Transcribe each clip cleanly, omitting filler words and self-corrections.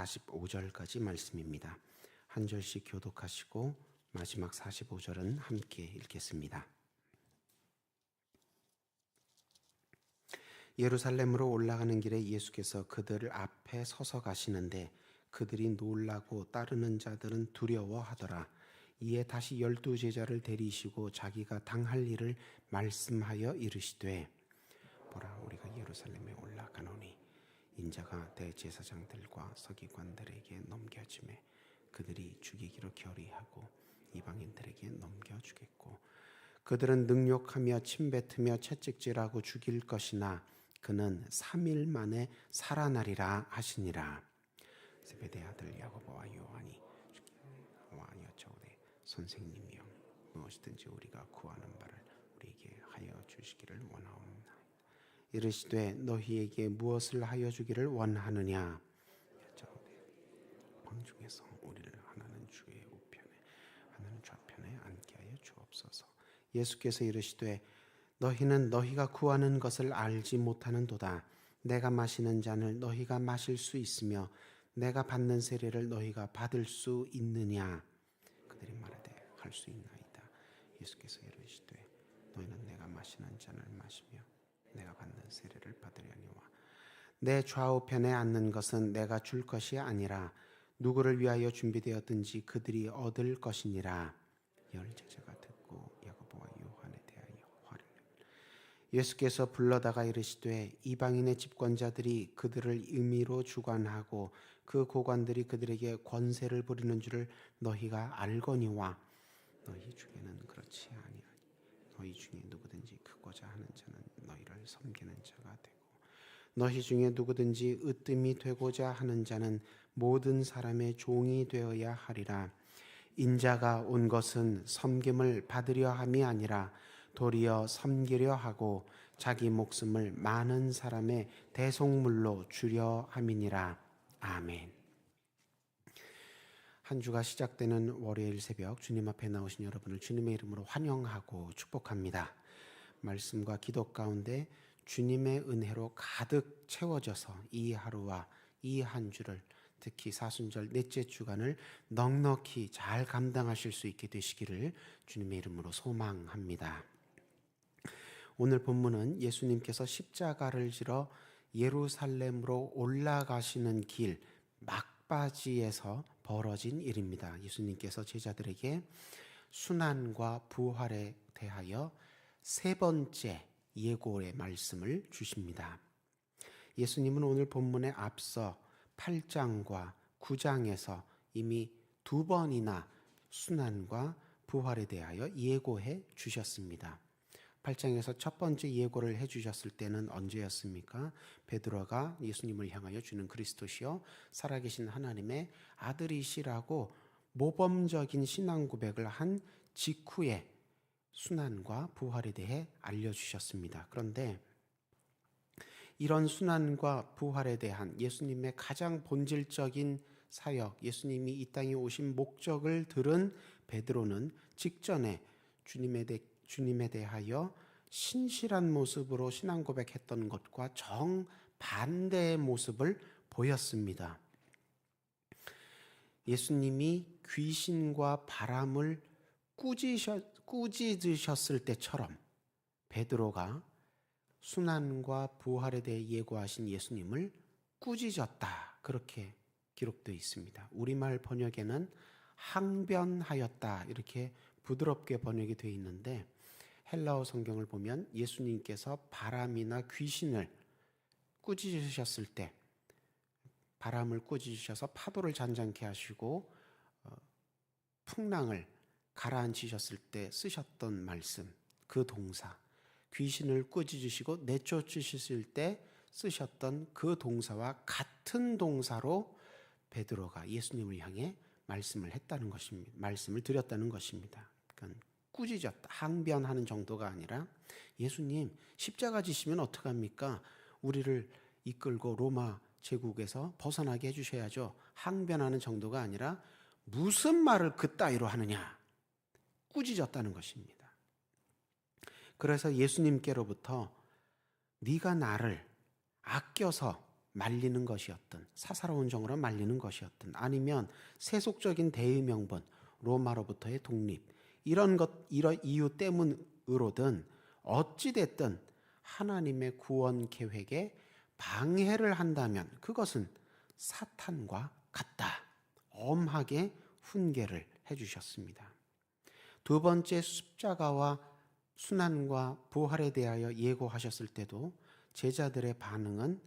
45절까지 말씀입니다. 한 절씩 교독하시고 마지막 45절은 함께 읽겠습니다. 예루살렘으로 올라가는 길에 예수께서 그들 앞에 서서 가시는데 그들이 놀라고 따르는 자들은 두려워하더라. 이에 다시 12제자를 데리시고 자기가 당할 일을 말씀하여 이르시되, 보라, 우리가 예루살렘에 올라가노니 인자가 대제사장들과 서기관들에게 넘겨지매 그들이 죽이기로 결의하고 이방인들에게 넘겨주겠고 그들은 능욕하며 침뱉으며 채찍질하고 죽일 것이나 그는 3일 만에 살아나리라 하시니라. 세베대 아들 야고보와 요한이 여쭤오되, 선생님이여, 무엇이든지 우리가 구하는 바를 우리에게 하여 주시기를 원하옵나이다. 이르시되, 너희에게 무엇을 하여 주기를 원하느냐? 여쭤오되, 왕중에서 우리를 하나는 주의 우편에 하나는 좌편에 앉게 하여 주옵소서. 예수께서 이르시되, 너희는 너희가 구하는 것을 알지 못하는도다. 내가 마시는 잔을 너희가 마실 수 있으며 내가 받는 세례를 너희가 받을 수 있느냐? 그들이 말하되, 할 수 있나이다. 예수께서 이르시되, 너희는 내가 마시는 잔을 마시며 내가 받는 세례를 받으려니와 내 좌우편에 앉는 것은 내가 줄 것이 아니라 누구를 위하여 준비되었든지 그들이 얻을 것이니라. 10제자가 듣고 야고보와 요한에 대하여 화를 내며 예수께서 불러다가 이르시되, 이방인의 집권자들이 그들을 임의로 주관하고 그 고관들이 그들에게 권세를 부리는 줄을 너희가 알거니와 너희 중에는 그렇지 아니하니 너희 중에 누구든지 크고자 하는 자는 너희를 섬기는 자가 되고 너희 중에 누구든지 으뜸이 되고자 하는 자는 모든 사람의 종이 되어야 하리라. 인자가 온 것은 섬김을 받으려 함이 아니라 도리어 섬기려 하고 자기 목숨을 많은 사람의 대속물로 주려 함이니라. 아멘. 한 주가 시작되는 월요일 새벽 주님 앞에 나오신 여러분을 주님의 이름으로 환영하고 축복합니다. 말씀과 기도 가운데 주님의 은혜로 가득 채워져서 이 하루와 이 한 주를, 특히 사순절 넷째 주간을 넉넉히 잘 감당하실 수 있게 되시기를 주님의 이름으로 소망합니다. 오늘 본문은 예수님께서 십자가를 지러 예루살렘으로 올라가시는 길 막바지에서 벌어진 일입니다. 예수님께서 제자들에게 순환과 부활에 대하여 세 번째 예고의 말씀을 주십니다. 예수님은 오늘 본문에 앞서 8장과 9장에서 이미 2번이나 순환과 부활에 대하여 예고해 주셨습니다. 8장에서 첫 번째 예고를 해주셨을 때는 언제였습니까? 베드로가 예수님을 향하여 주는 그리스도시요 살아계신 하나님의 아들이시라고 모범적인 신앙 고백을 한 직후에 순환과 부활에 대해 알려주셨습니다. 그런데 이런 순환과 부활에 대한 예수님의 가장 본질적인 사역, 예수님이 이 땅에 오신 목적을 들은 베드로는 직전에 주님에 대하여 신실한 모습으로 신앙 고백했던 것과 정반대의 모습을 보였습니다. 예수님이 귀신과 바람을 꾸짖으셨을 때처럼 베드로가 순환과 부활에 대해 예고하신 예수님을 꾸짖었다, 그렇게 기록되어 있습니다. 우리말 번역에는 항변하였다, 이렇게 부드럽게 번역이 되어 있는데 헬라어 성경을 보면 예수님께서 바람이나 귀신을 꾸짖으셨을 때, 바람을 꾸짖으셔서 파도를 잔잔케 하시고 풍랑을 가라앉히셨을 때 쓰셨던 말씀, 그 동사, 귀신을 꾸짖으시고 내쫓으셨을 때 쓰셨던 그 동사와 같은 동사로 베드로가 예수님을 향해 말씀을 했다는 것입니다. 말씀을 드렸다는 것입니다. 그러니까 꾸짖었다, 항변하는 정도가 아니라, 예수님 십자가 지시면 어떡합니까? 우리를 이끌고 로마 제국에서 벗어나게 해주셔야죠. 항변하는 정도가 아니라 무슨 말을 그따위로 하느냐, 꾸짖었다는 것입니다. 그래서 예수님께로부터 네가 나를 아껴서 말리는 것이었든 사사로운 정으로 말리는 것이었든 아니면 세속적인 대의 명분 로마로부터의 독립 이런 이유 때문으로든 어찌 됐든 하나님의 구원 계획에 방해를 한다면 그것은 사탄과 같다. 엄하게 훈계를 해주셨습니다. 두 번째 십자가와 순환과 부활에 대하여 예고하셨을 때도 제자들의 반응은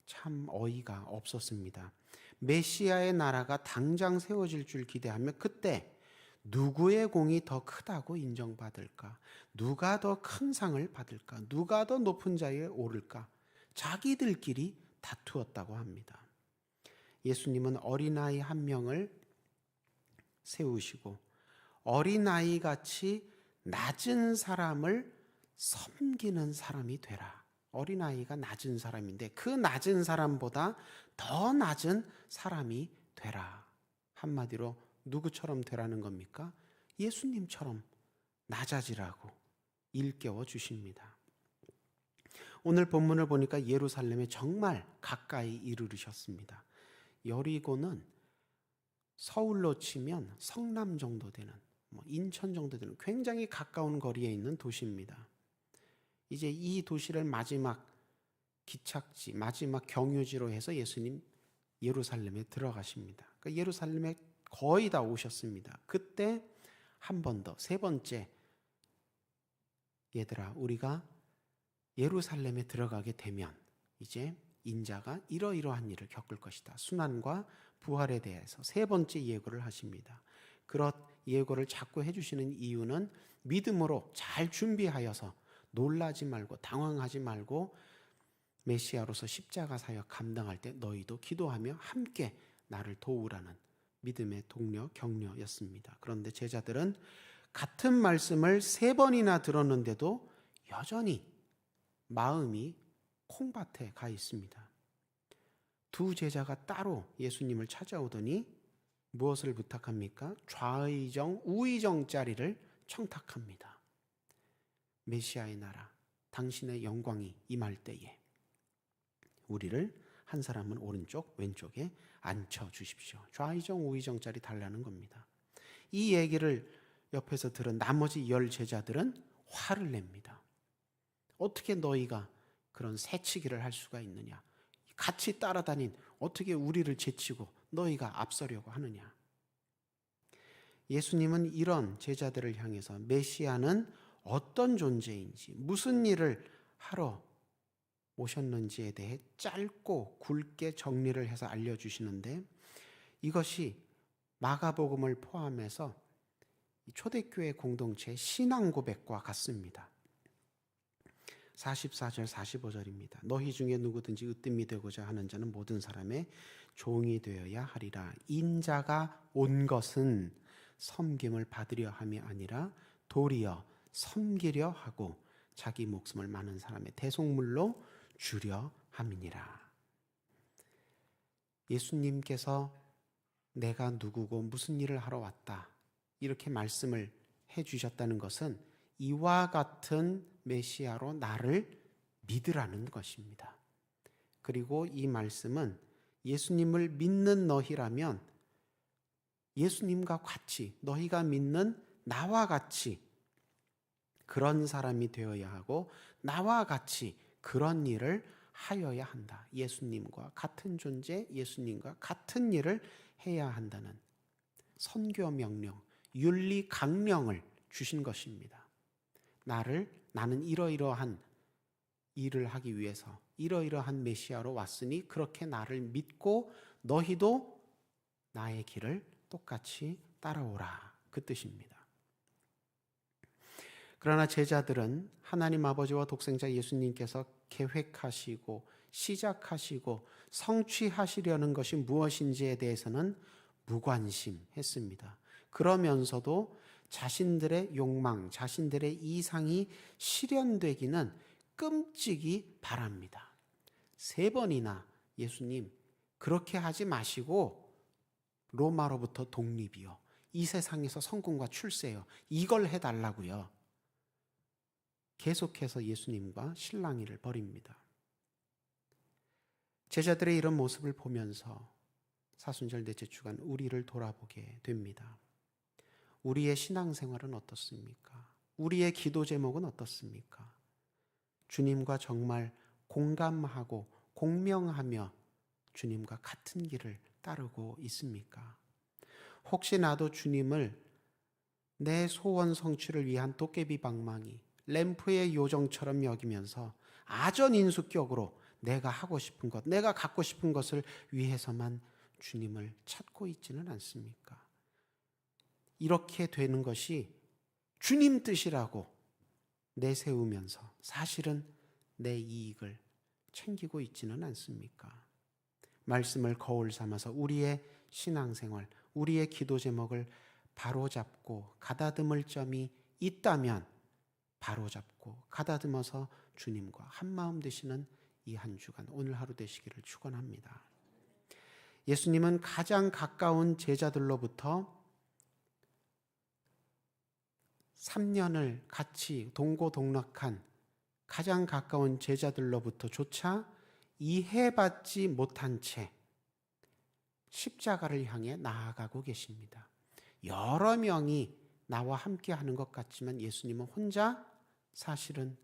참 어이가 없었습니다. 메시아의 나라가 당장 세워질 줄 기대하며 그때 누구의 공이 더 크다고 인정받을까? 누가 더 큰 상을 받을까? 누가 더 높은 자리에 오를까? 자기들끼리 다투었다고 합니다. 예수님은 어린아이 한 명을 세우시고 어린아이 같이 낮은 사람을 섬기는 사람이 되라. 어린아이가 낮은 사람인데 그 낮은 사람보다 더 낮은 사람이 되라. 한마디로 누구처럼 되라는 겁니까? 예수님처럼 낮아지라고 일깨워 주십니다. 오늘 본문을 보니까 예루살렘에 정말 가까이 이르르셨습니다. 여리고는 서울로 치면 성남 정도 되는 인천 정도 되는 굉장히 가까운 거리에 있는 도시입니다. 이제 이 도시를 마지막 기착지, 마지막 경유지로 해서 예수님 예루살렘에 들어가십니다. 그러니까 예루살렘에 거의 다 오셨습니다. 그때 한 번 더, 세 번째, 얘들아, 우리가 예루살렘에 들어가게 되면 이제 인자가 이러이러한 일을 겪을 것이다. 순환과 부활에 대해서 세 번째 예고를 하십니다. 그런 예고를 자꾸 해주시는 이유는 믿음으로 잘 준비하여서 놀라지 말고 당황하지 말고 메시아로서 십자가 사역 감당할 때 너희도 기도하며 함께 나를 도우라는 믿음의 동료, 격려였습니다. 그런데 제자들은 같은 말씀을 세 번이나 들었는데도 여전히 마음이 콩밭에 가 있습니다. 두 제자가 따로 예수님을 찾아오더니 무엇을 부탁합니까? 좌의정, 우의정짜리를 청탁합니다. 메시아의 나라, 당신의 영광이 임할 때에 우리를 한 사람은 오른쪽, 왼쪽에 앉혀주십시오. 좌의정, 우의정짜리 달라는 겁니다. 이 얘기를 옆에서 들은 나머지 10 제자들은 화를 냅니다. 어떻게 너희가 그런 새치기를 할 수가 있느냐? 같이 따라다닌 어떻게 우리를 제치고 너희가 앞서려고 하느냐? 예수님은 이런 제자들을 향해서 메시아는 어떤 존재인지 무슨 일을 하러 오셨는지에 대해 짧고 굵게 정리를 해서 알려주시는데 이것이 마가복음을 포함해서 초대교회 공동체의 신앙 고백과 같습니다. 44절 45절입니다. 너희 중에 누구든지 으뜸이 되고자 하는 자는 모든 사람의 종이 되어야 하리라. 인자가 온 것은 섬김을 받으려 함이 아니라 도리어 섬기려 하고 자기 목숨을 많은 사람의 대속물로 주려 함이니라. 예수님께서 내가 누구고 무슨 일을 하러 왔다 이렇게 말씀을 해주셨다는 것은 이와 같은 메시아로 나를 믿으라는 것입니다. 그리고 이 말씀은 예수님을 믿는 너희라면 예수님과 같이 너희가 믿는 나와 같이 그런 사람이 되어야 하고 나와 같이 그런 일을 하여야 한다. 예수님과 같은 존재, 예수님과 같은 일을 해야 한다는 선교 명령, 윤리 강령을 주신 것입니다. 나는 이러이러한 일을 하기 위해서 이러이러한 메시아로 왔으니 그렇게 나를 믿고 너희도 나의 길을 똑같이 따라오라. 그 뜻입니다. 그러나 제자들은 하나님 아버지와 독생자 예수님께서 계획하시고 시작하시고 성취하시려는 것이 무엇인지에 대해서는 무관심했습니다. 그러면서도 자신들의 욕망, 자신들의 이상이 실현되기는 끔찍이 바랍니다. 3번이나 예수님 그렇게 하지 마시고 로마로부터 독립이요. 이 세상에서 성공과 출세요. 이걸 해달라고요. 계속해서 예수님과 실랑이를 벌입니다. 제자들의 이런 모습을 보면서 사순절 넷째 주간 우리를 돌아보게 됩니다. 우리의 신앙생활은 어떻습니까? 우리의 기도 제목은 어떻습니까? 주님과 정말 공감하고 공명하며 주님과 같은 길을 따르고 있습니까? 혹시 나도 주님을 내 소원 성취를 위한 도깨비 방망이, 램프의 요정처럼 여기면서 아전인수격으로 내가 하고 싶은 것, 내가 갖고 싶은 것을 위해서만 주님을 찾고 있지는 않습니까? 이렇게 되는 것이 주님 뜻이라고 내세우면서 사실은 내 이익을 챙기고 있지는 않습니까? 말씀을 거울 삼아서 우리의 신앙생활, 우리의 기도 제목을 바로잡고 가다듬을 점이 있다면 바로잡고 가다듬어서 주님과 한마음 되시는 이 한 주간 오늘 하루 되시기를 축원합니다. 예수님은 가장 가까운 제자들로부터 3년을 같이 동고동락한 가장 가까운 제자들로부터조차 이해받지 못한 채 십자가를 향해 나아가고 계십니다. 여러 명이 나와 함께 하는 것 같지만 예수님은 혼자 사실은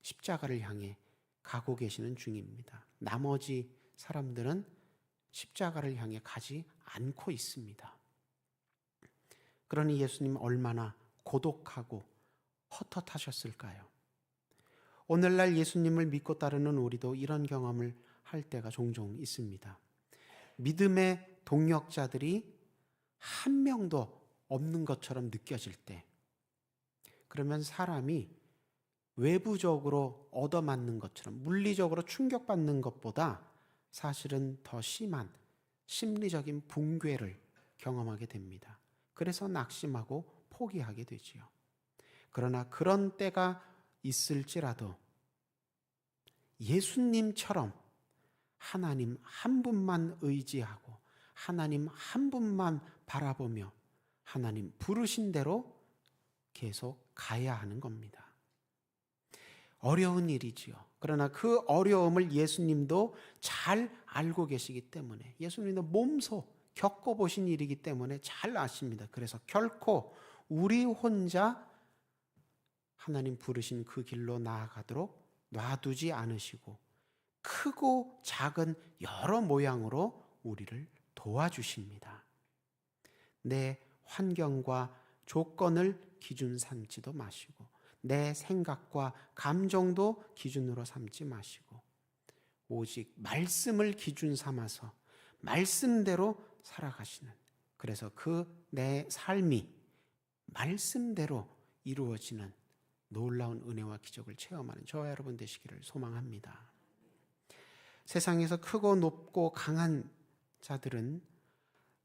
십자가를 향해 가고 계시는 중입니다. 나머지 사람들은 십자가를 향해 가지 않고 있습니다. 그러니 예수님 얼마나 고독하고 헛헛하셨을까요? 오늘날 예수님을 믿고 따르는 우리도 이런 경험을 할 때가 종종 있습니다. 믿음의 동역자들이 한 명도 없는 것처럼 느껴질 때, 그러면 사람이 외부적으로 얻어맞는 것처럼 물리적으로 충격받는 것보다 사실은 더 심한 심리적인 붕괴를 경험하게 됩니다. 그래서 낙심하고 포기하게 되지요. 그러나 그런 때가 있을지라도 예수님처럼 하나님 한 분만 의지하고 하나님 한 분만 바라보며 하나님 부르신 대로 계속 가야 하는 겁니다. 어려운 일이지요. 그러나 그 어려움을 예수님도 잘 알고 계시기 때문에 예수님도 몸소 겪어보신 일이기 때문에 잘 아십니다. 그래서 결코 우리 혼자 하나님 부르신 그 길로 나아가도록 놔두지 않으시고 크고 작은 여러 모양으로 우리를 도와주십니다. 내 환경과 조건을 기준 삼지도 마시고 내 생각과 감정도 기준으로 삼지 마시고 오직 말씀을 기준 삼아서 말씀대로 살아가시는, 그래서 그 내 삶이 말씀대로 이루어지는 놀라운 은혜와 기적을 체험하는 저와 여러분 되시기를 소망합니다. 세상에서 크고 높고 강한 자들은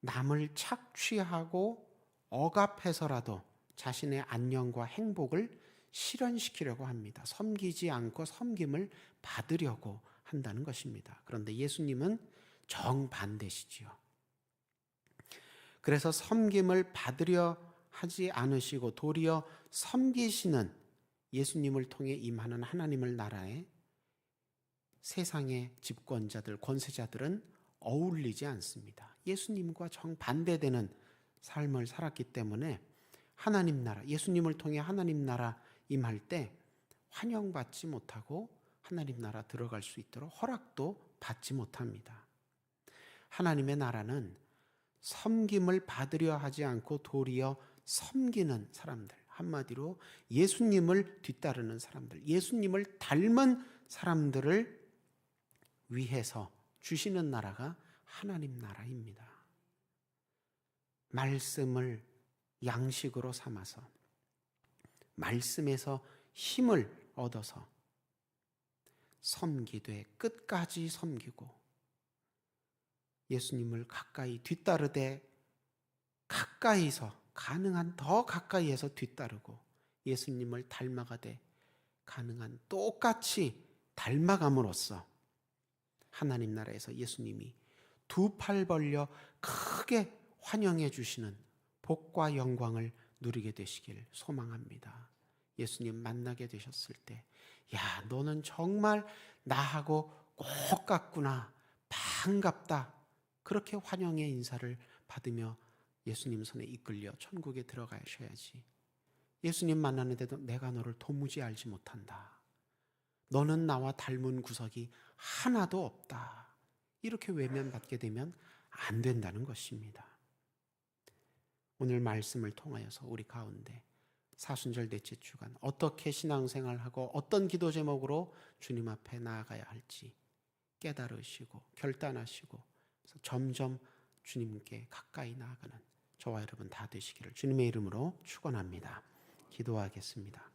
남을 착취하고 억압해서라도 자신의 안녕과 행복을 실현시키려고 합니다. 섬기지 않고 섬김을 받으려고 한다는 것입니다. 그런데 예수님은 정반대시지요. 그래서 섬김을 받으려 하지 않으시고 도리어 섬기시는 예수님을 통해 임하는 하나님의 나라에 세상의 집권자들, 권세자들은 어울리지 않습니다. 예수님과 정반대되는 삶을 살았기 때문에 하나님 나라, 예수님을 통해 하나님 나라 임할 때 환영받지 못하고 하나님 나라 들어갈 수 있도록 허락도 받지 못합니다. 하나님의 나라는 섬김을 받으려 하지 않고 도리어 섬기는 사람들, 한마디로 예수님을 뒤따르는 사람들, 예수님을 닮은 사람들을 위해서 주시는 나라가 하나님 나라입니다. 말씀을 양식으로 삼아서 말씀에서 힘을 얻어서 섬기되 끝까지 섬기고 예수님을 가까이 뒤따르되 가까이서 가능한 더 가까이에서 뒤따르고 예수님을 닮아가되 가능한 똑같이 닮아감으로써 하나님 나라에서 예수님이 두 팔 벌려 크게 환영해 주시는 복과 영광을 누리게 되시길 소망합니다. 예수님 만나게 되셨을 때, 야, 너는 정말 나하고 꼭 같구나, 반갑다. 그렇게 환영의 인사를 받으며 예수님 손에 이끌려 천국에 들어가셔야지. 예수님 만나는데도 내가 너를 도무지 알지 못한다. 너는 나와 닮은 구석이 하나도 없다. 이렇게 외면받게 되면 안 된다는 것입니다. 오늘 말씀을 통하여서 우리 가운데 사순절 넷째 주간 어떻게 신앙생활하고 어떤 기도 제목으로 주님 앞에 나아가야 할지 깨달으시고 결단하시고 점점 주님께 가까이 나아가는 저와 여러분 다 되시기를 주님의 이름으로 축원합니다. 기도하겠습니다.